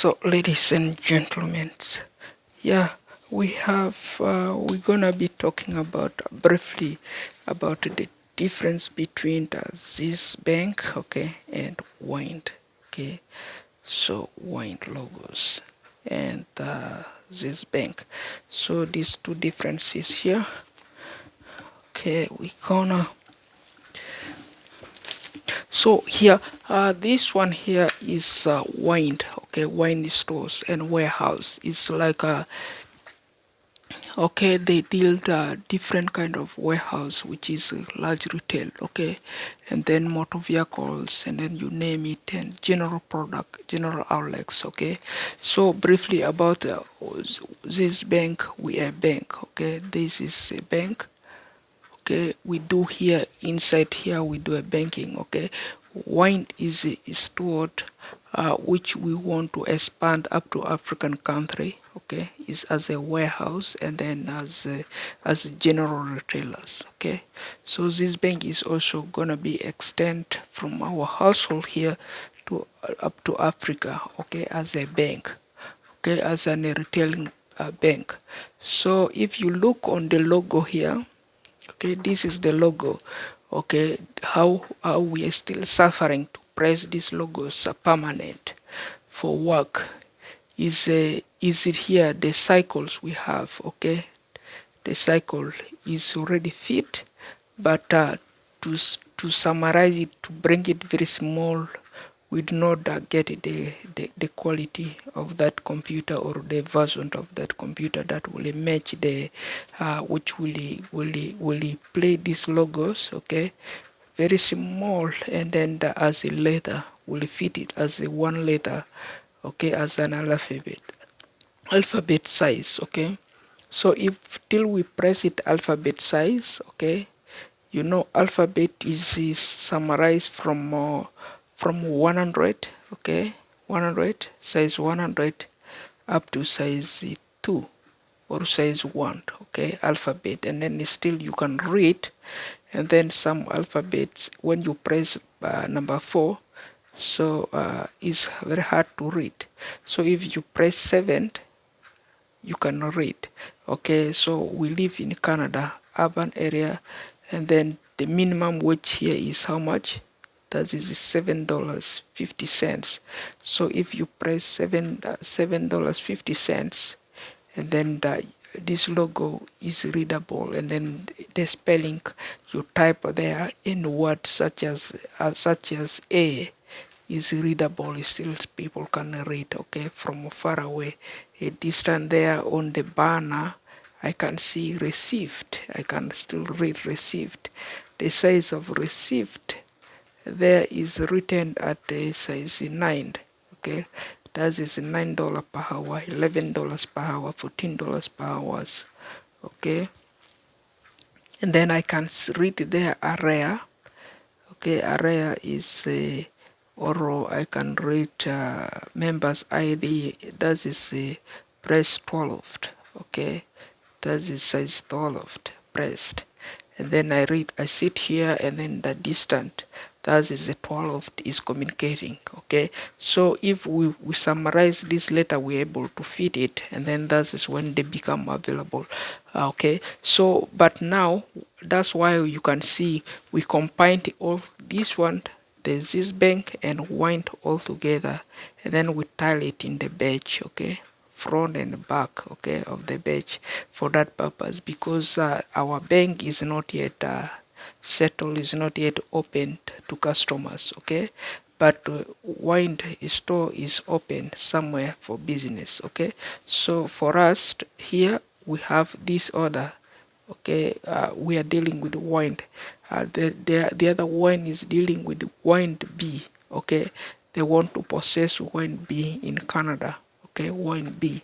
So, ladies and gentlemen, yeah, we're gonna be talking about briefly about the difference between the ZizBank, okay, and Wind, okay. So Wind logos and ZizBank. So these two differences here. Okay, we gonna. So here, this one here is Wind, okay, Wind stores and warehouse. It's like a okay, they deal different kind of warehouse, which is large retail, okay, and then motor vehicles, and then you name it, and general product, general outlets, okay. So briefly about this bank, we are a bank, okay. This is a bank, okay. We do here inside here we do a banking, okay. Wine is stored which we want to expand up to African country, okay, is as a warehouse and then as general retailers, okay. So this bank is also gonna be extend from our household here to up to Africa, okay, as a bank, okay, as a retailing bank. So if you look on the logo here, okay, this is the logo, okay, how we are still suffering to press these logos permanent for work is it here the cycles we have, okay, the cycle is already fit, but to summarize it, to bring it very small, we do not get the quality of that computer or the version of that computer that will match the which will play these logos, okay, very small, and then as a letter will fit it as a one letter, okay, as an alphabet size, okay. So if till we press it alphabet size, okay, you know alphabet is summarized from 100, okay, 100, size 100 up to size 2 or size 1, okay, alphabet, and then still you can read, and then some alphabets when you press number 4, so it's very hard to read. So if you press 7, you can read, okay. So we live in Canada, urban area, and then the minimum wage here is how much? That is $7.50. So if you press $7.50, and then this logo is readable, and then the spelling you type there in word such as A is readable, still people can read, okay, from far away. A distance there on the banner, I can see received, I can still read received. The size of received there is written at the size 9, okay. That is $9 per hour, $11 per hour, $14 per hour, okay. And then I can read there area, okay, area is or I can read members ID, that is press 12, okay, that is size 12 pressed, and then I sit here, and then the distance, that is the 12 is communicating, okay. So if we summarize this letter, we're able to fit it, and then that is when they become available, okay. So but now that's why you can see we combined all this one, the ZizBank and Wind all together, and then we tile it in the badge, okay, front and back, okay, of the badge for that purpose, because our bank is not yet settled, is not yet open to customers, okay, but Wind store is open somewhere for business, okay. So for us here we have this order, okay, we are dealing with Wind. The other one is dealing with Wind B, okay. They want to possess Wind B in Canada, okay, Wind B,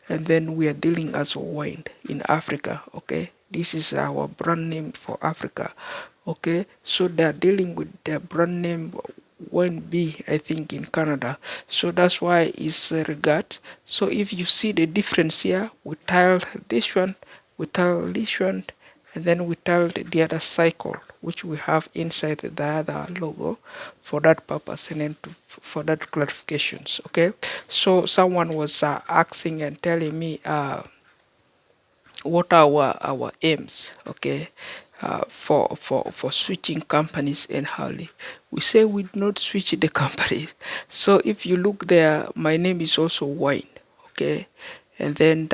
and then we are dealing as Wind in Africa, okay. This is our brand name for Africa, okay. So they are dealing with their brand name Wind B, I think, in Canada. So that's why it's regard. So if you see the difference here, we tile this one, we tile this one, and then we tiled the other cycle which we have inside the other logo for that purpose, and then for that clarifications. Okay, so someone was asking and telling me what are our aims, okay, for switching companies entirely. We say we do not switch the companies. So if you look there, my name is also Wine, okay, and then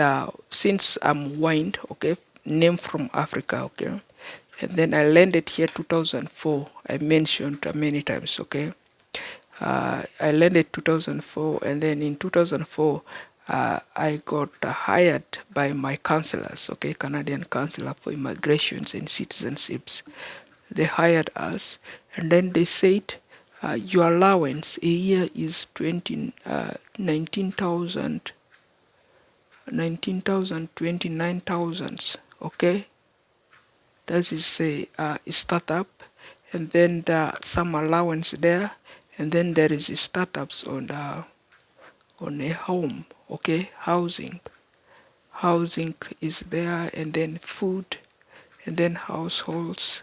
since I'm Wine, okay, name from Africa, okay, and then I landed here 2004. I mentioned many times, okay. I landed 2004, and then in 2004 I got hired by my counselors, okay, Canadian Counselor for Immigrations and Citizenships. They hired us, and then they said your allowance a year is 19,000, 29,000, okay. That is a startup, and then there some allowance there, and then there is startups on a home, okay, housing is there, and then food, and then households,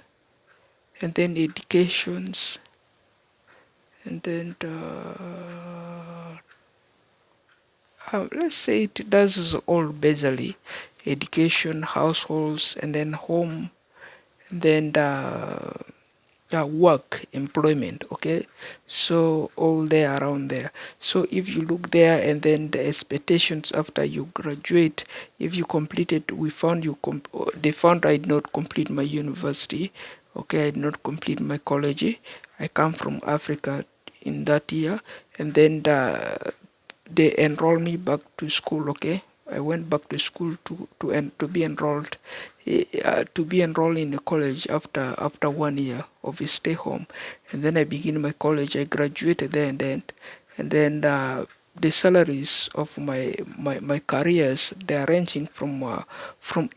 and then educations, and then let's say it does all basically education, households, and then home, and then work, employment, okay, so all there around there. So if you look there, and then the expectations after you graduate, if you completed, we found they found I did not complete my university, okay, I did not complete my college. I come from Africa in that year, and then they enroll me back to school, okay. I went back to school to be enrolled in a college after 1 year of a stay home, and then I begin my college. I graduated there, and then the salaries of my careers, they are ranging from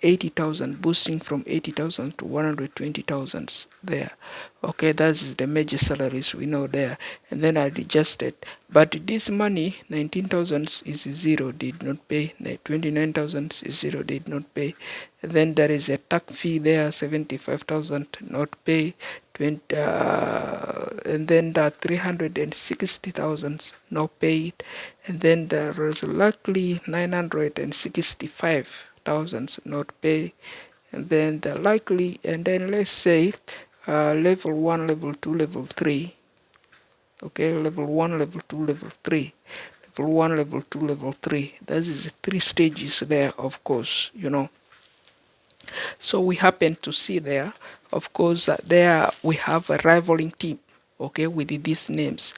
80,000, boosting from 80,000 to 120,000 there. Okay, that's the major salaries we know there. And then I adjusted, but this money 19,000 is zero, did not pay. 29,000 is zero, did not pay. And then there is a tax fee there, 75,000 not pay. And then the 360,000 not paid, and then there was likely 965,000 not paid, and then the likely, and then let's say level 1, level 2, level 3, okay, level 1, level 2, level 3, level 1, level 2, level 3. That is 3 stages there, of course, you know. So we happen to see there, of course, there we have a rivaling team, okay, with these names.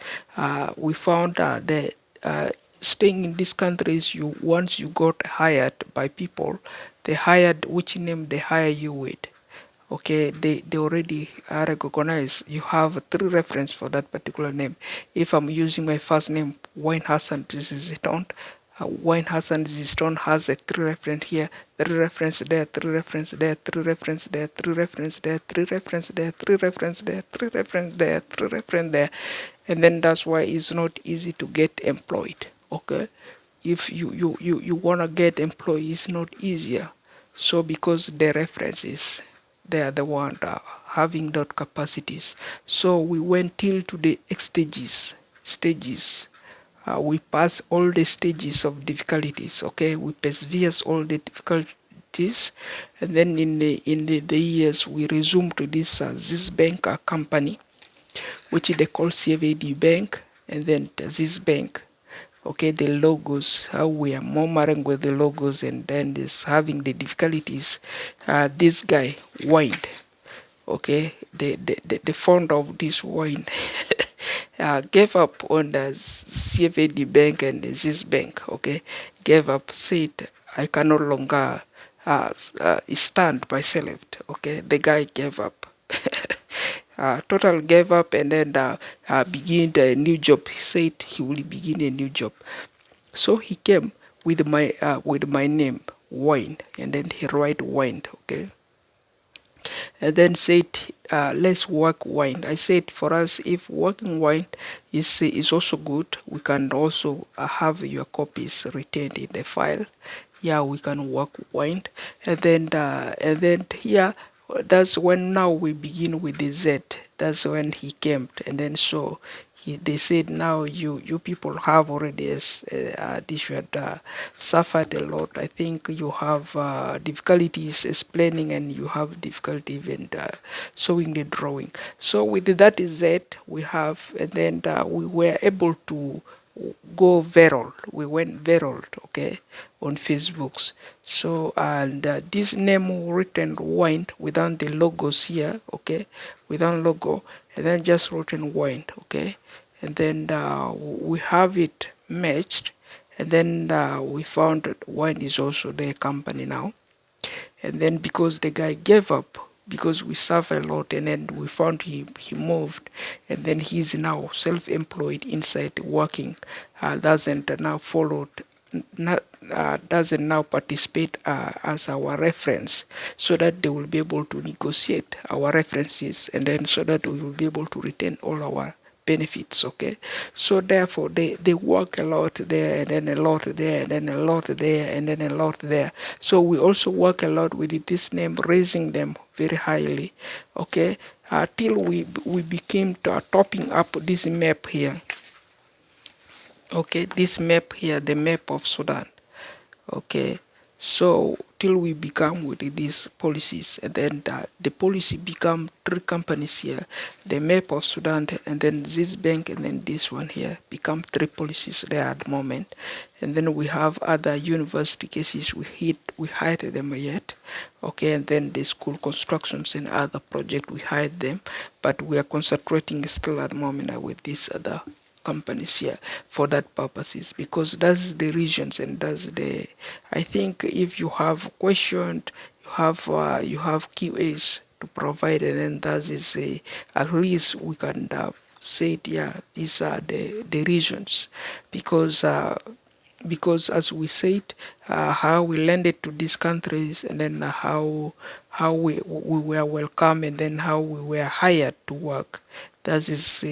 We found that staying in these countries, once you got hired by people, they hired which name they hire you with. Okay, they already recognize you have 3 reference for that particular name. If I'm using my first name, Wayne Hassan Ziziton, Wayne Hassan Ziziton has a 3 reference here, 3 reference there, 3 reference there, 3 reference there, 3 reference there, 3 reference there, 3 reference there, 3 reference there, 3 reference there, and then that's why it's not easy to get employed. Okay, if you wanna get employed, it's not easier. So because the references, they are the one having that capacities. So we went till to the stages. We pass all the stages of difficulties. Okay, we persevere all the difficulties, and then in the years we resumed to this ZizBank company, which they call CVD Bank, and then the ZizBank. Okay, the logos, how we are murmuring with the logos, and then this having the difficulties. This guy whined, okay, the founder of this wine gave up on the CVD Bank and the ZizBank, okay, gave up, said, I can no longer stand myself, okay, the guy gave up. Total gave up, and then begin a new job. He said he will begin a new job. So he came with my name, Wine, and then he write Wine, okay, and then said, let's work Wine. I said, for us, if working Wine is also good, we can also have your copies retained in the file. Yeah, we can work Wine, and then here that's when now we begin with the Z. That's when he came, and then so they said now you people have already this had suffered a lot. I think you have difficulties explaining, and you have difficulty even showing the drawing. So with that Z we have, and then we were able to go viral. We went viral, okay, on Facebooks. So and this name written wine without the logos here, okay, without logo, and then just written wine, okay, and then we have it matched, and then we found that wine is also their company now. And then because the guy gave up, because we suffer a lot, and then we found he moved, and then he's now self-employed inside working, doesn't now followed, not, doesn't now participate as our reference, so that they will be able to negotiate our references, and then so that we will be able to retain all our benefits, okay. So therefore they work a lot there, and then a lot there, and then a lot there, and then a lot there. So we also work a lot with this name, raising them very highly, okay, till we became topping up this map here, okay, this map here, the map of Sudan, okay. So till we become with these policies, and then the policy become three companies here, the map of Sudan, and then ZizBank, and then this one here become three policies there at the moment. And then we have other university cases we hide them yet, okay, and then the school constructions and other project we hide them, but we are concentrating still at the moment with these other companies here for that purposes, because that's the regions, and that's the, I think if you have questioned, you have QAs to provide, and then that is at least we can say it, yeah, these are the regions, because as we said, how we landed to these countries, and then how we were welcome, and then how we were hired to work. That is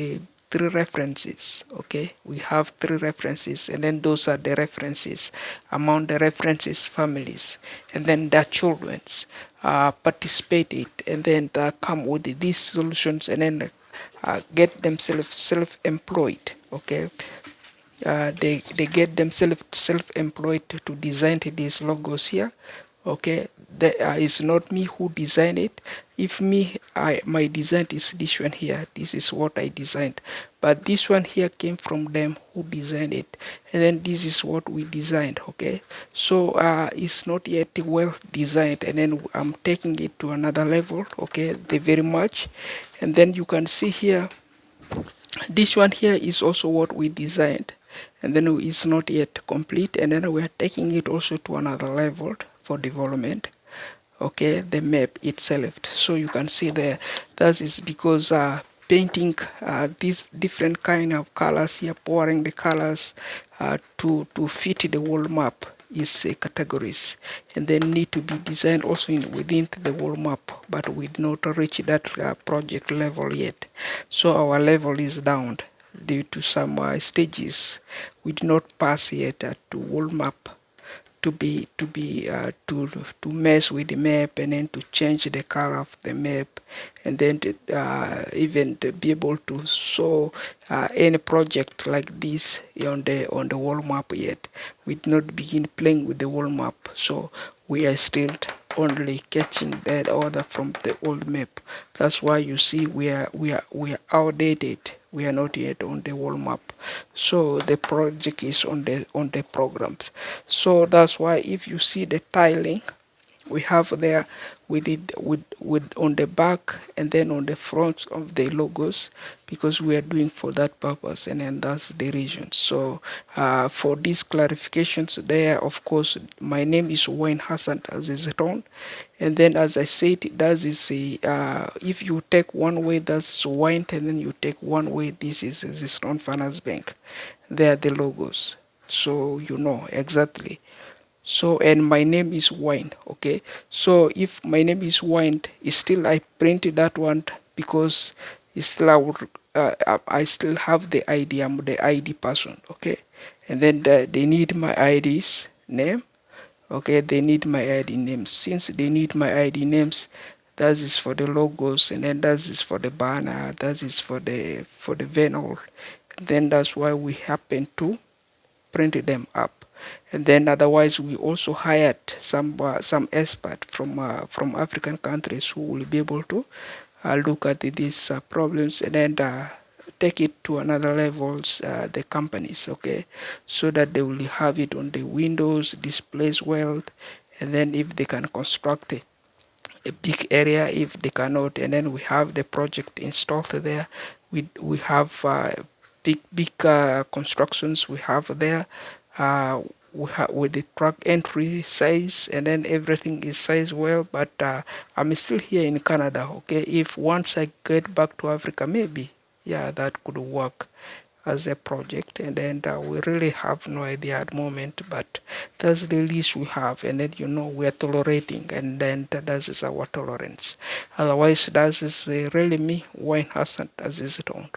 three references, okay. We have three references, and then those are the references. Among the references, families, and then their children's participated, and then come with these solutions, and then get themselves self-employed, okay. They get themselves self-employed to design these logos here, okay. It's not me who designed it. If my design is this one here, this is what I designed, but this one here came from them who designed it, and then this is what we designed, okay. So it's not yet well designed, and then I'm taking it to another level, okay, they very much. And then you can see here, this one here is also what we designed, and then it's not yet complete, and then we are taking it also to another level for development, okay, the map itself. So you can see there, that is because painting these different kind of colors here, pouring the colors to fit the whole map is categories, and then need to be designed also within the whole map, but we did not reach that project level yet. So our level is down due to some stages we did not pass yet to whole map, to mess with the map, and then to change the color of the map, and then to, even to be able to show any project like this on the whole map yet. We did not begin playing with the whole map, so we are still only catching that order from the old map. That's why you see we are outdated. We are not yet on the whole map, so the project is on the programs. So that's why if you see the tiling we have there, we did with on the back and then on the front of the logos, because we are doing for that purpose, and then that's the region. So for these clarifications there, of course my name is Wayne Hassan as is on, and then as I said, that is a if you take one way, that's Wayne, and then you take one way, this is ZizitonFinanceBank Finance Bank. They are the logos, so you know exactly. So, and my name is Wine, okay. So if my name is Wine, it's still I printed that one because it's still I still have the ID. I'm the ID person, okay. And then they need my ID's name, okay. They need my ID names. Since they need my ID names, that is for the logos, and then that is for the banner, that is for the vinyl. Then that's why we happen to print them up. And then otherwise we also hired some expert from African countries who will be able to look at these problems, and then take it to another levels, the companies, okay, so that they will have it on the windows displays well. And then if they can construct a big area, if they cannot, and then we have the project installed there. We have big constructions we have there. We have with the truck entry size, and then everything is sized well. But I'm still here in Canada, okay. If once I get back to Africa, maybe, yeah, that could work as a project. And then we really have no idea at the moment, but that's the least we have. And then we are tolerating, and then that is our tolerance. Otherwise, that is really me, Wayne Hassan, as is it on.